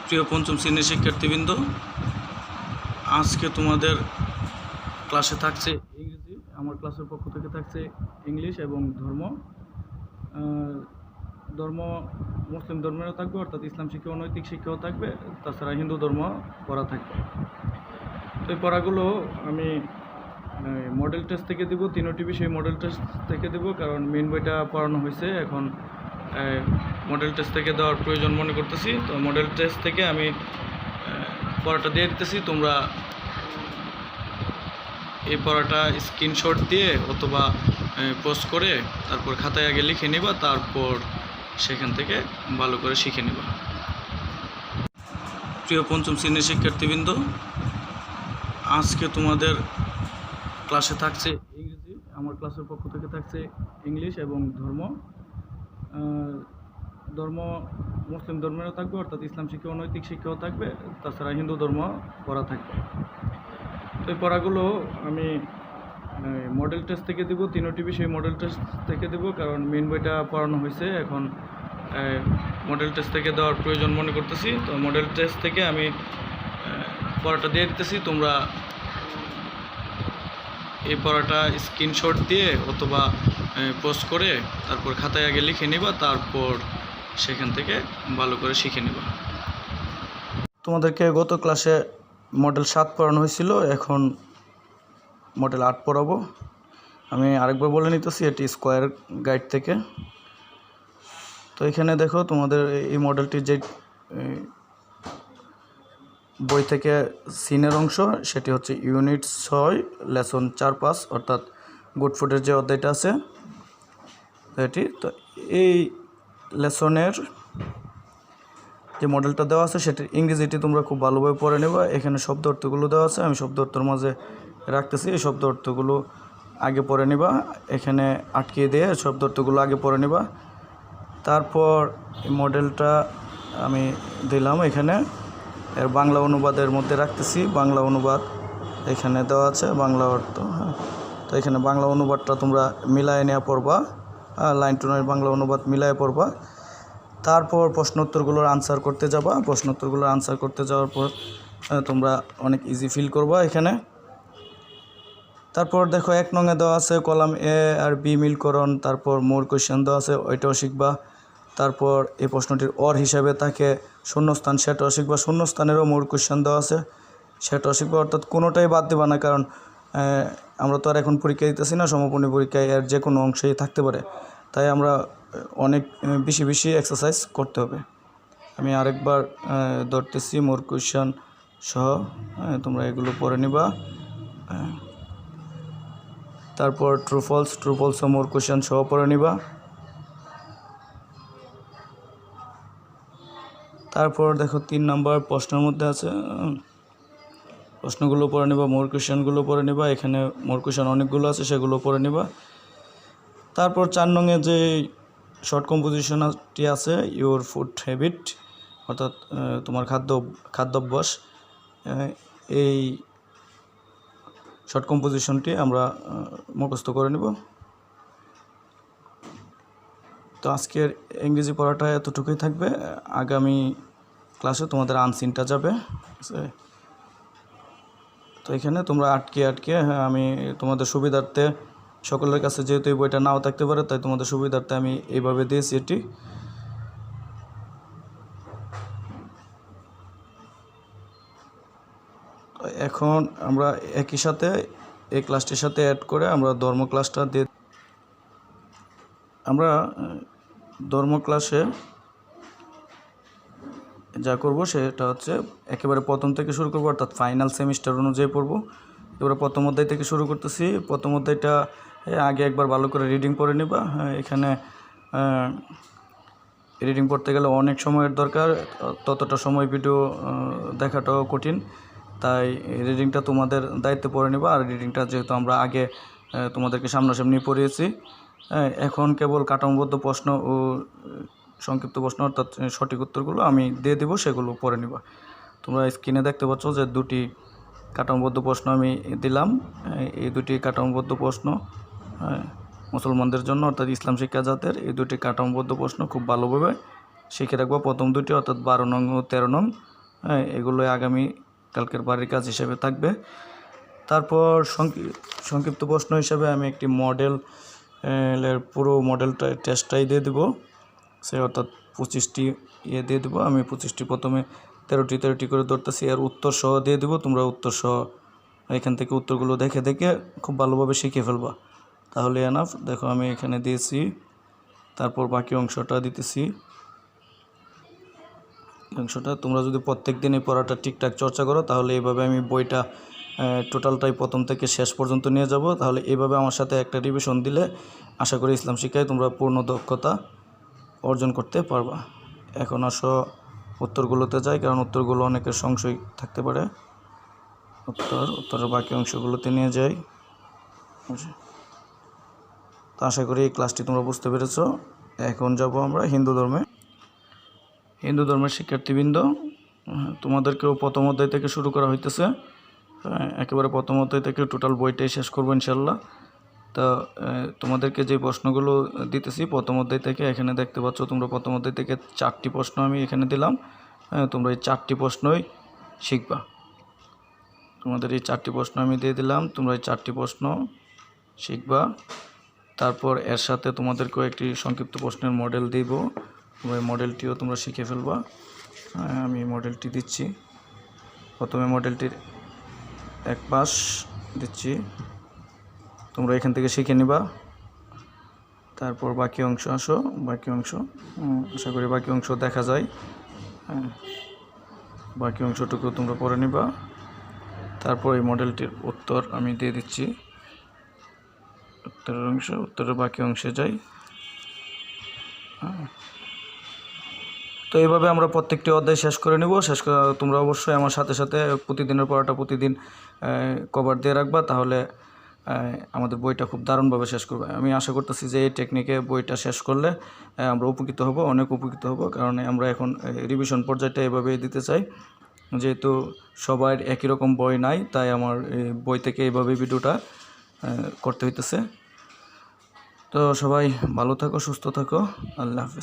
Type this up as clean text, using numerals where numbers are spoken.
প্রিয় পঞ্চম শ্রেণীর শিক্ষার্থীবৃন্দ, আজকে তোমাদের ক্লাসে থাকছে ইংরেজি। আমার ক্লাসের পক্ষ থেকে থাকছে ইংলিশ এবং ধর্ম। ধর্ম মুসলিম ধর্মেরও থাকবে, অর্থাৎ ইসলাম শিক্ষা ও নৈতিক শিক্ষাও থাকবে, তাছাড়া হিন্দু ধর্ম পড়া থাকবে। তো এই পড়াগুলো আমি মডেল টেস্ট থেকে দেবো, তিনটি বিষয় মডেল টেস্ট থেকে দেবো, কারণ মেন বইটা পড়ানো হয়েছে, এখন মডেল টেস্ট থেকে দেওয়ার প্রয়োজন মনে করতেছি। তো মডেল টেস্ট থেকে আমি পড়াটা দিয়ে দিতেছি। তোমরা এই পড়াটা স্ক্রিনশট দিয়ে অথবা পোস্ট করে তারপর খাতায় আগে লিখে নিবা, তারপর সেখান থেকে ভালো করে শিখে নিবা। প্রিয় পঞ্চম শ্রেণীর শিক্ষার্থীবৃন্দ, আজকে তোমাদের ক্লাসে থাকছে ইংরেজি। আমার ক্লাসের পক্ষ থেকে থাকছে ইংলিশ এবং ধর্ম। ধর্ম মুসলিম ধর্মেরও থাকবে, অর্থাৎ ইসলাম শিক্ষা ও নৈতিক শিক্ষাও থাকবে, তাছাড়া হিন্দু ধর্ম পড়া থাকবে। তো এই পড়াগুলো আমি মডেল টেস্ট থেকে দেবো, তিনটি বিষয় মডেল টেস্ট থেকে দেবো, কারণ মেন বইটা পড়ানো হয়েছে, এখন মডেল টেস্ট থেকে দেওয়ার প্রয়োজন মনে করতেছি। তো মডেল টেস্ট থেকে আমি পড়াটা দিয়ে দিতেছি। তোমরা এই পড়াটা স্ক্রিনশট দিয়ে অথবা পোস্ট করে তারপর খাতায় আগে লিখে নিবা, তারপর সেখান থেকে ভালো করে শিখে নিবা। তোমাদেরকে গত ক্লাসে মডেল 7 পড়ানো হয়েছিল, এখন মডেল 8 পড়াবো। আমি আরেকবার বলে নিতেছি, এটি স্কোয়ার গাইড থেকে। তো এখানে দেখো, তোমাদের এই মডেলটির যে বই থেকে সিনের অংশ, সেটি হচ্ছে ইউনিট 6 লেসন 4-5, অর্থাৎ গুড ফুডের যে অধ্যায়টা আছে এটি। তো এই লেসনের যে মডেলটা দেওয়া আছে সেটির ইংরেজিটি তোমরা খুব ভালোভাবে পড়ে নেবা। এখানে শব্দ অর্থগুলো দেওয়া আছে, আমি শব্দ অর্থের মাঝে রাখতেছি। এই শব্দ অর্থগুলো আগে পড়ে নিবা, এখানে আটকিয়ে দিয়ে শব্দ অর্থগুলো আগে পড়ে নিবা। তারপর এই মডেলটা আমি দিলাম, এখানে এর বাংলা অনুবাদের মধ্যে রাখতেছি। বাংলা অনুবাদ এখানে দেওয়া আছে, বাংলা অর্থ। হ্যাঁ, তো এখানে বাংলা অনুবাদটা তোমরা মিলায় নেওয়া পড়বা, লাইন টু লাইন বাংলা অনুবাদ মিলায় পড়বা। তারপর প্রশ্ন উত্তরগুলোর আনসার করতে যাবা। প্রশ্ন উত্তরগুলোর আনসার করতে যাওয়ার পর তোমরা অনেক ইজি ফিল করবা এখানে। তারপর দেখো 1 নংয়ে দেওয়া আছে কলাম এ আর বি মিলকরণ, তারপর মোর কোয়েশ্চেন দেওয়া আছে, ওইটাও শিখবা। তারপর এই প্রশ্নটির অর হিসাবে থাকে শূন্যস্থান, সেটাও শিখবা। শূন্যস্থানেরও মোর কোয়েশ্চেন দেওয়া আছে, সেটাও শিখবা। অর্থাৎ কোনোটাই বাদ দেবা না, কারণ আমরা তো আর এখন পরীক্ষা দিতেছি না, সমাপনী পরীক্ষায় এর যে কোনো অংশেই থাকতে পারে, তাই আমরা অনেক বেশি বেশি এক্সারসাইজ করতে হবে। আমি আরেকবার ধরতেছি মোর কোয়েশ্চেন সহ, তোমরা এগুলো পড়ে নিবা। তারপর ট্রু ফলস ও মোর কোয়েশ্চেন সহ পড়ে নিবা। তারপর দেখো 3 নম্বর প্রশ্নের মধ্যে আছে, প্রশ্নগুলো পড়ে নিবা, মোর কোয়েশ্চেনগুলো পড়ে নিবা। এখানে মোর কোয়েশ্চেন অনেকগুলো আছে, সেগুলো পড়ে নিবা। তারপর 4 নংয়ে যে শর্ট কম্পোজিশনটি আছে, ইউর ফুড হ্যাবিট, অর্থাৎ তোমার খাদ্যাভ্যাস, এই শর্ট কম্পোজিশনটি আমরা মুখস্থ করে নেব। তো আজকের ইংরেজি পড়াটা এতটুকুই থাকবে। আগামী ক্লাসে তোমাদের আনসিনটা যাবে। তো এখানে তোমরা আটকে আমি তোমাদের সুবিধার্থে, সকলের কাছে যেহেতু এই বইটা নাও থাকতে পারে, তাই তোমাদের সুবিধার্থে আমি এইভাবে দিয়েছি এটি। এখন আমরা একই সাথে এই ক্লাসটির সাথে অ্যাড করে আমরা ধর্ম ক্লাসটা দিয়ে, আমরা ধর্ম ক্লাসে যা করব সেটা হচ্ছে একেবারে প্রথম থেকে শুরু করব, অর্থাৎ ফাইনাল সেমিস্টার অনুযায়ী পড়ব। এবারে প্রথম অধ্যায় থেকে শুরু করতেছি। প্রথম অধ্যায়টা আগে একবার ভালো করে রিডিং পড়ে নিবা। এখানে রিডিং পড়তে গেলে অনেক সময়ের দরকার, ততটা সময় ভিডিও দেখাটাও কঠিন, তাই রিডিংটা তোমাদের দায়িত্বে পড়ে নিবা। আর রিডিংটা যেহেতু আমরা আগে তোমাদেরকে সামনাসামনি পড়িয়েছি, এখন কেবল কাঠামোবদ্ধ প্রশ্ন ও সংক্ষিপ্ত প্রশ্ন, অর্থাৎ সঠিক উত্তরগুলো আমি দিয়ে দেবো, সেগুলো পড়ে নিবা। তোমরা স্ক্রিনে দেখতে পাচ্ছ যে 2টি কাঠামোবদ্ধ প্রশ্ন আমি দিলাম। এই 2টি কাঠামোবদ্ধ প্রশ্ন মুসলমানদের জন্য, অর্থাৎ ইসলাম শিক্ষা জাতের এই 2টি কাঠামোবদ্ধ প্রশ্ন খুব ভালোভাবে শিখে রাখবো। প্রথম 2টি অর্থাৎ 12 নং ও 13 নং হ্যাঁ, এগুলো আগামী কালকের বাড়ির কাজ হিসেবে থাকবে। তারপর সংক্ষিপ্ত প্রশ্ন হিসাবে আমি একটি মডেল এর পুরো মডেলটা টেস্টটাই দিয়ে দেবো, সে অর্থাৎ 25টি দিয়ে দেবো। আমি 25টি প্রথমে 13টি করে ধরতেছি, আর উত্তর সহ দিয়ে দেবো। তোমরা উত্তর সহ এখান থেকে উত্তরগুলো দেখে দেখে খুব ভালোভাবে শিখে ফেলবা, তাহলে এনাফ। দেখো আমি এখানে দিয়েছি, তারপর বাকি অংশটা দিতেছি। অংশটা তোমরা যদি প্রত্যেক দিন এই পড়াটা ঠিকঠাক চর্চা করো, তাহলে এইভাবে আমি বইটা টোটালটাই প্রথম থেকে শেষ পর্যন্ত নিয়ে যাব। তাহলে এইভাবে আমার সাথে একটা রিভিশন দিলে আশা করি ইসলাম শিক্ষায় তোমরা পূর্ণ দক্ষতা অর্জন করতে পারবা। এখন আসো উত্তরগুলোতে যাই, কারণ উত্তরগুলো অনেকের সংশয় থাকতে পারে। উত্তরের বাকি অংশগুলোতে নিয়ে যাই। তো আশা করি এই ক্লাসটি তোমরা বুঝতে পেরেছ। এখন যাব আমরা হিন্দু ধর্মের শিক্ষার্থীবৃন্দ, তোমাদেরকেও প্রথম অধ্যায় থেকে শুরু করা হইতেছে। একেবারে প্রথম অধ্যায় থেকে টোটাল বইটাই শেষ করবো ইনশাল্লাহ। তা তোমাদেরকে যে প্রশ্নগুলো দিতেছি প্রথম অধ্যায় থেকে, এখানে দেখতে পাচ্ছ তোমরা প্রথম অধ্যায় থেকে 4টি প্রশ্ন আমি এখানে দিলাম। তোমরা এই 4টি প্রশ্নই শিখবা। তোমাদের এই 4টি প্রশ্ন আমি দিয়ে দিলাম, তোমরা এই 4টি প্রশ্ন শিখবা। তারপর এর সাথে তোমাদেরকেও একটি সংক্ষিপ্ত প্রশ্নের মডেল দিব, তোমরা এই মডেলটিও তোমরা শিখে ফেলবা। আমি মডেলটি দিচ্ছি, প্রথমে মডেলটির এক পাশ দিচ্ছি, তোমরা এখান থেকে শিখে নিবা। তারপর বাকি অংশ আসো, বাকি অংশ আশা করি বাকি অংশ দেখা যায়। বাকি অংশটুকু তোমরা পড়ে নিবা। তারপর এই মডেলটির উত্তর আমি দিয়ে দিচ্ছি, উত্তরের বাকি অংশে যাই। তো এইভাবে আমরা প্রত্যেকটি অধ্যায় শেষ করে নেব। তোমরা অবশ্যই আমার সাথে সাথে প্রতিদিনের পড়াটা প্রতিদিন কভার দিয়ে রাখবা, তাহলে আমাদের বইটা খুব দারুণভাবে শেষ করবে। আমি আশা করতেছি যে এই টেকনিকে বইটা শেষ করলে আমরা উপকৃত হব, অনেক উপকৃত হব। কারণ আমরা এখন রিভিশন পর্যায়টা এভাবেই দিতে চাই, যেহেতু সবার একই রকম বই নাই, তাই আমার বই থেকে এইভাবে ভিডিওটা করতে হইতেছে। তো সবাই ভালো থাকো, সুস্থ থাকো, আল্লাহ হাফেজ।